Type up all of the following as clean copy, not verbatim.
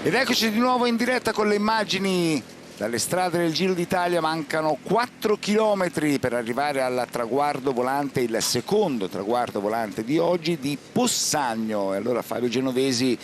Ed eccoci di nuovo in diretta con le immagini dalle strade del Giro d'Italia. Mancano 4 chilometri per arrivare al traguardo volante, il secondo traguardo volante di oggi di Possagno. E allora, Fabio Genovesi,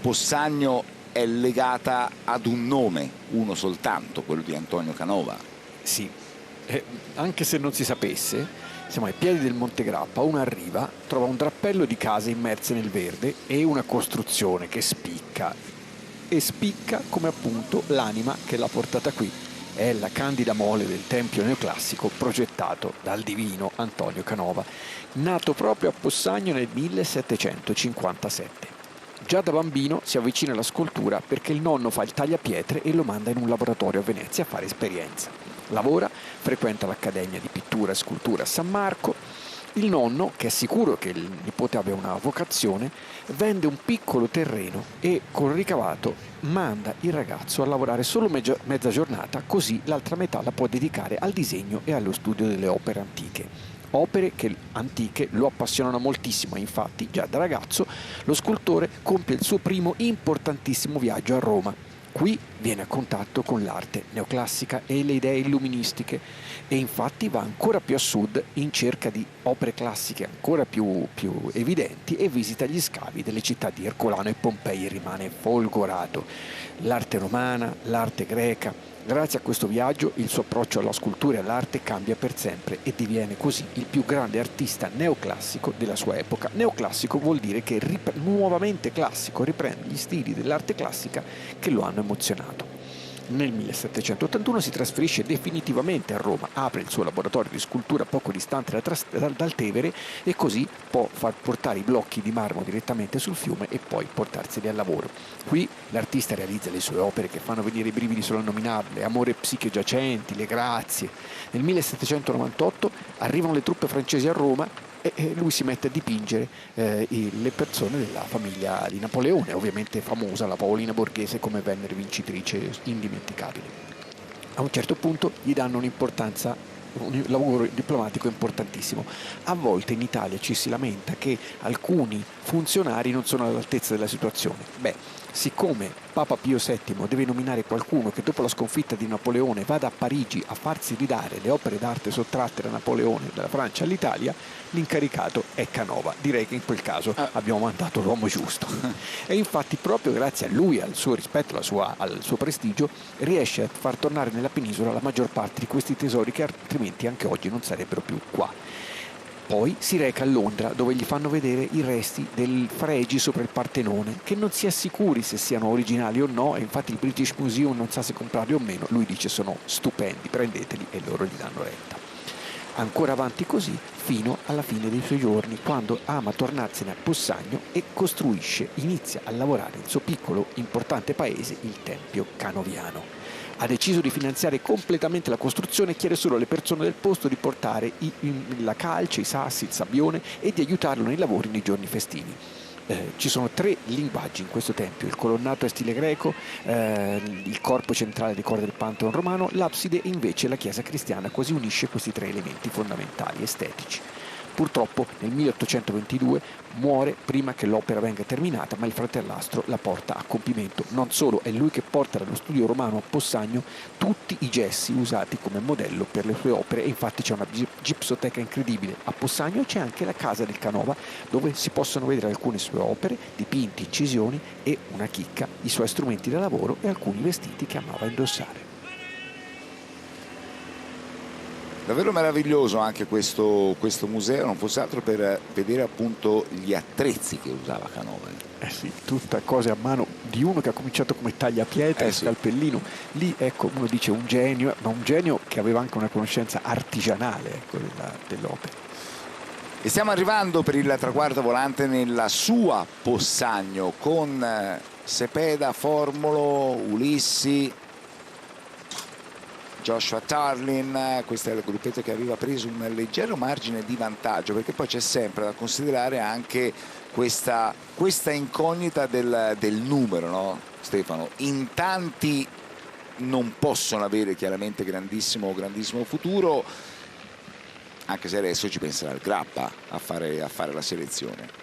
Possagno è legata ad un nome, uno soltanto, quello di Antonio Canova. Sì, anche se non si sapesse, siamo ai piedi del Monte Grappa. Uno arriva, trova un drappello di case immerse nel verde e una costruzione che spicca, e spicca come appunto l'anima che l'ha portata qui. È la candida mole del tempio neoclassico progettato dal divino Antonio Canova, nato proprio a Possagno nel 1757. Già da bambino si avvicina alla scultura perché il nonno fa il tagliapietre e lo manda in un laboratorio a Venezia a fare esperienza. Lavora, frequenta l'Accademia di Pittura e Scultura a San Marco. Il nonno, che è sicuro che il nipote abbia una vocazione, vende un piccolo terreno e col ricavato manda il ragazzo a lavorare solo mezza giornata, così l'altra metà la può dedicare al disegno e allo studio delle opere antiche. Opere che antiche lo appassionano moltissimo, infatti già da ragazzo lo scultore compie il suo primo importantissimo viaggio a Roma. Qui viene a contatto con l'arte neoclassica e le idee illuministiche e infatti va ancora più a sud in cerca di opere classiche ancora più evidenti e visita gli scavi delle città di Ercolano e Pompei e rimane folgorato. L'arte romana, l'arte greca. Grazie a questo viaggio il suo approccio alla scultura e all'arte cambia per sempre e diviene così il più grande artista neoclassico della sua epoca. Neoclassico vuol dire che nuovamente classico, riprende gli stili dell'arte classica che lo hanno emozionato. Nel 1781 si trasferisce definitivamente a Roma, apre il suo laboratorio di scultura poco distante dal Tevere e così può far portare i blocchi di marmo direttamente sul fiume e poi portarseli al lavoro. Qui l'artista realizza le sue opere che fanno venire i brividi solo a nominarle: Amore e psiche giacenti, Le grazie. Nel 1798 arrivano le truppe francesi a Roma e lui si mette a dipingere le persone della famiglia di Napoleone, ovviamente famosa, la Paolina Borghese, come Venere vincitrice indimenticabile. A un certo punto gli danno un'importanza, un lavoro diplomatico importantissimo. A volte in Italia ci si lamenta che alcuni funzionari non sono all'altezza della situazione. Siccome Papa Pio VII deve nominare qualcuno che dopo la sconfitta di Napoleone vada a Parigi a farsi ridare le opere d'arte sottratte da Napoleone dalla Francia all'Italia, l'incaricato è Canova. Direi che in quel caso abbiamo mandato l'uomo giusto. E infatti proprio grazie a lui, al suo rispetto, al suo prestigio, riesce a far tornare nella penisola la maggior parte di questi tesori che altrimenti anche oggi non sarebbero più qua. Poi si reca a Londra, dove gli fanno vedere i resti del fregi sopra il Partenone, che non si è sicuri se siano originali o no, e infatti il British Museum non sa se comprarli o meno. Lui dice: sono stupendi, prendeteli, e loro gli danno retta. Ancora avanti così fino alla fine dei suoi giorni, quando ama tornarsene a Possagno e inizia a lavorare nel suo piccolo importante paese, il Tempio Canoviano. Ha deciso di finanziare completamente la costruzione e chiede solo alle persone del posto di portare la calce, i sassi, il sabbione e di aiutarlo nei lavori nei giorni festivi. Ci sono 3 linguaggi in questo tempio: il colonnato è stile greco, il corpo centrale ricorda il Pantheon romano, l'abside invece la chiesa cristiana, quasi unisce questi 3 elementi fondamentali estetici. Purtroppo nel 1822 muore prima che l'opera venga terminata, ma il fratellastro la porta a compimento. Non solo, è lui che porta dallo studio romano a Possagno tutti i gessi usati come modello per le sue opere, e infatti c'è una gipsoteca incredibile. A Possagno c'è anche la casa del Canova, dove si possono vedere alcune sue opere, dipinti, incisioni e, una chicca, i suoi strumenti da lavoro e alcuni vestiti che amava indossare. Davvero meraviglioso anche questo museo, non fosse altro per vedere appunto gli attrezzi che usava Canova. Sì, tutte cose a mano di uno che ha cominciato come tagliapietre, scalpellino. Lì, ecco, uno dice un genio, ma un genio che aveva anche una conoscenza artigianale, ecco, dell'opera. E stiamo arrivando per il traguardo volante nella sua Possagno con Sepeda, Formolo, Ulissi, Joshua Tarlin. Questo è il gruppetto che aveva preso un leggero margine di vantaggio, perché poi c'è sempre da considerare anche questa incognita del numero, no Stefano? In tanti non possono avere chiaramente grandissimo futuro, anche se adesso ci penserà il Grappa a fare la selezione.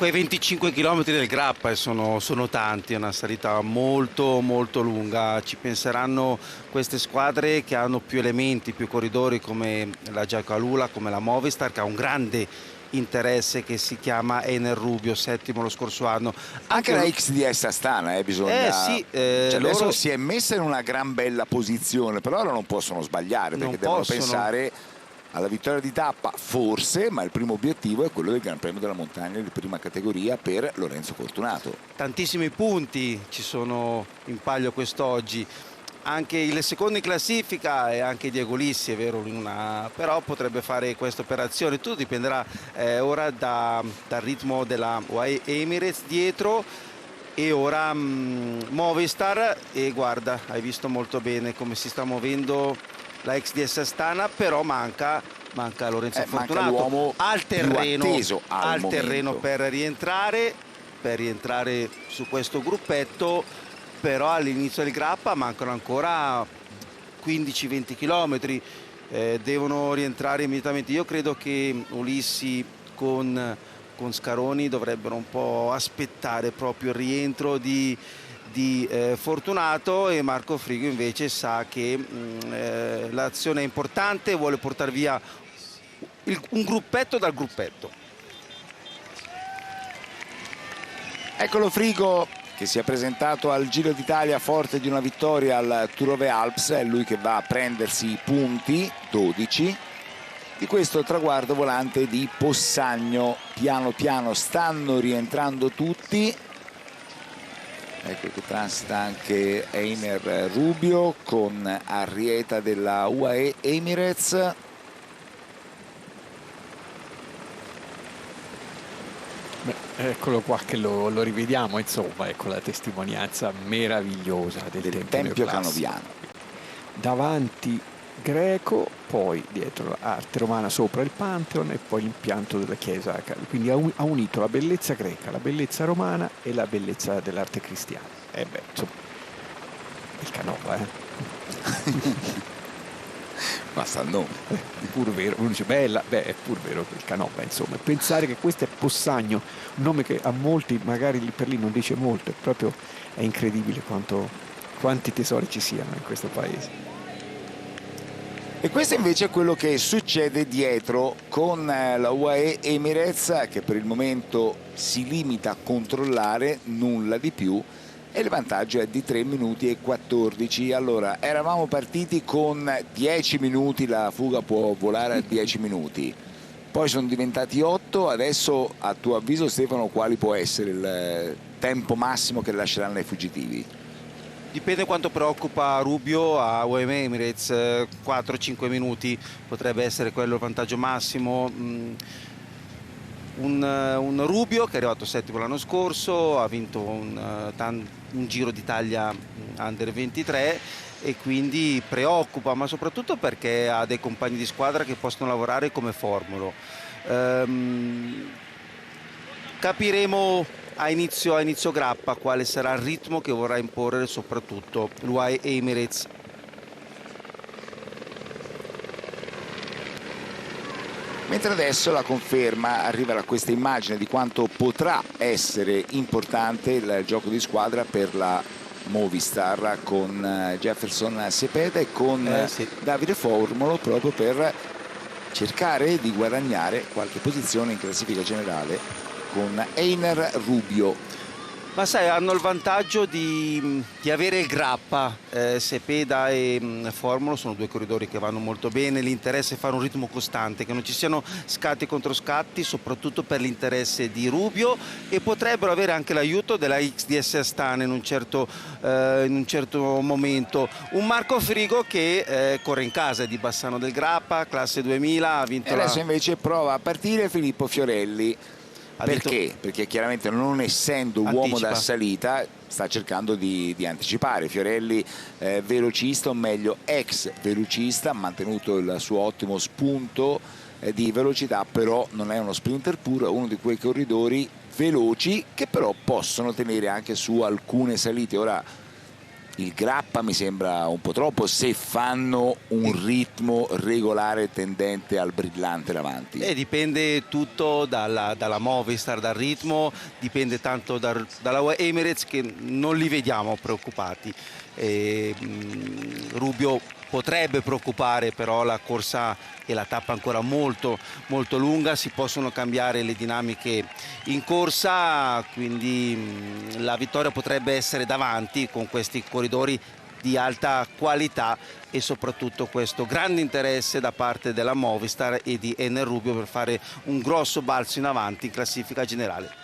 quei 25 km del Grappa sono tanti, è una salita molto molto lunga. Ci penseranno queste squadre che hanno più elementi, più corridori, come la Giacomo Alula, come la Movistar, che ha un grande interesse, che si chiama Ener Rubio, settimo lo scorso anno. Anche la XDS Astana, bisogna... sì, cioè loro... adesso si è messa in una gran bella posizione, però ora non possono sbagliare, perché devono pensare alla vittoria di tappa, forse, ma il primo obiettivo è quello del Gran Premio della Montagna di prima categoria per Lorenzo Fortunato. Tantissimi punti ci sono in palio quest'oggi, anche il secondo in classifica è anche Diego Lissi, è vero, però potrebbe fare questa operazione. Tutto dipenderà ora dal ritmo della UAE Emirates dietro, e ora Movistar, e guarda, hai visto molto bene come si sta muovendo la XDS Astana, però manca Lorenzo Fortunato, l'uomo al terreno, atteso al terreno per rientrare su questo gruppetto. Però all'inizio del Grappa mancano ancora 15-20 km, devono rientrare immediatamente. Io credo che Ulissi con Scaroni dovrebbero un po' aspettare proprio il rientro di Fortunato, e Marco Frigo invece sa che l'azione è importante, vuole portare via un gruppetto dal gruppetto. Eccolo Frigo, che si è presentato al Giro d'Italia forte di una vittoria al Tour of the Alps. È lui che va a prendersi i punti, 12, di questo traguardo volante di Possagno. Piano piano stanno rientrando tutti. Ecco che transita anche Ener Rubio con Arrieta della UAE Emirates. Eccolo qua che lo rivediamo, insomma, ecco la testimonianza meravigliosa del Tempio Canoviano. Davanti Greco, poi dietro arte romana sopra il Pantheon e poi l'impianto della chiesa. Quindi ha unito la bellezza greca, la bellezza romana e la bellezza dell'arte cristiana. Insomma, il Canova, Basta il nome. È pur vero, uno dice bella, è pur vero che il Canova, insomma, pensare che questo è Possagno, un nome che a molti magari lì per lì non dice molto, è incredibile quanti tesori ci siano in questo paese. E questo invece è quello che succede dietro con la UAE Emirates, che per il momento si limita a controllare, nulla di più, e il vantaggio è di 3 minuti e 14. Allora, eravamo partiti con 10 minuti, la fuga può volare a 10 minuti, poi sono diventati 8, adesso a tuo avviso Stefano quali può essere il tempo massimo che lasceranno i fuggitivi? Dipende quanto preoccupa Rubio a UAE Emirates, 4-5 minuti potrebbe essere quello il vantaggio massimo. Un Rubio che è arrivato settimo l'anno scorso, ha vinto un Giro d'Italia Under 23 e quindi preoccupa, ma soprattutto perché ha dei compagni di squadra che possono lavorare come Formolo. Capiremo a inizio Grappa quale sarà il ritmo che vorrà imporre soprattutto l'UAE Emirates. Mentre adesso la conferma arriva da questa immagine di quanto potrà essere importante il gioco di squadra per la Movistar con Jefferson Cepeda e con Davide Formolo, proprio per cercare di guadagnare qualche posizione in classifica generale con Ener Rubio. Ma sai, hanno il vantaggio di avere il Grappa, Cepeda e Formolo sono due corridori che vanno molto bene, l'interesse è fare un ritmo costante, che non ci siano scatti contro scatti, soprattutto per l'interesse di Rubio, e potrebbero avere anche l'aiuto della XDS Astana in un certo momento. Un Marco Frigo che corre in casa, è di Bassano del Grappa, classe 2000, ha vinto adesso invece prova a partire Filippo Fiorelli. Perché? Perché chiaramente non essendo uomo da salita sta cercando di anticipare. Fiorelli velocista, o meglio ex velocista, ha mantenuto il suo ottimo spunto di velocità, però non è uno sprinter puro, è uno di quei corridori veloci che però possono tenere anche su alcune salite. Ora Il Grappa mi sembra un po' troppo se fanno un ritmo regolare tendente al brillante davanti. E dipende tutto dalla Movistar, dal ritmo, dipende tanto dalla Emirates, che non li vediamo preoccupati. Rubio potrebbe preoccupare, però la corsa e la tappa è ancora molto lunga, si possono cambiare le dinamiche in corsa, quindi la vittoria potrebbe essere davanti con questi corridori di alta qualità e soprattutto questo grande interesse da parte della Movistar e di Enel Rubio per fare un grosso balzo in avanti in classifica generale.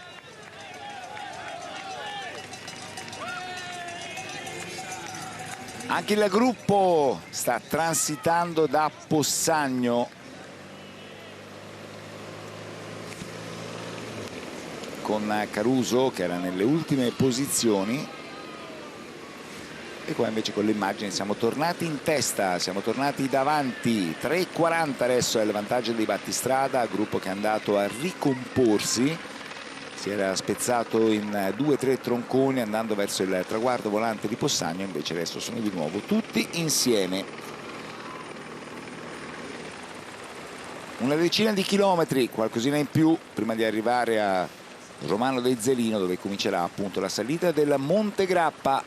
Anche il gruppo sta transitando da Possagno, con Caruso che era nelle ultime posizioni, e qua invece con le immagini siamo tornati in testa, siamo tornati davanti. 3,40 adesso è il vantaggio dei battistrada, gruppo che è andato a ricomporsi, si era spezzato in 2-3 tronconi andando verso il traguardo volante di Possagno, invece adesso sono di nuovo tutti insieme. Una decina di chilometri, qualcosina in più, prima di arrivare a Romano dei Zelino, dove comincerà appunto la salita del Monte Grappa.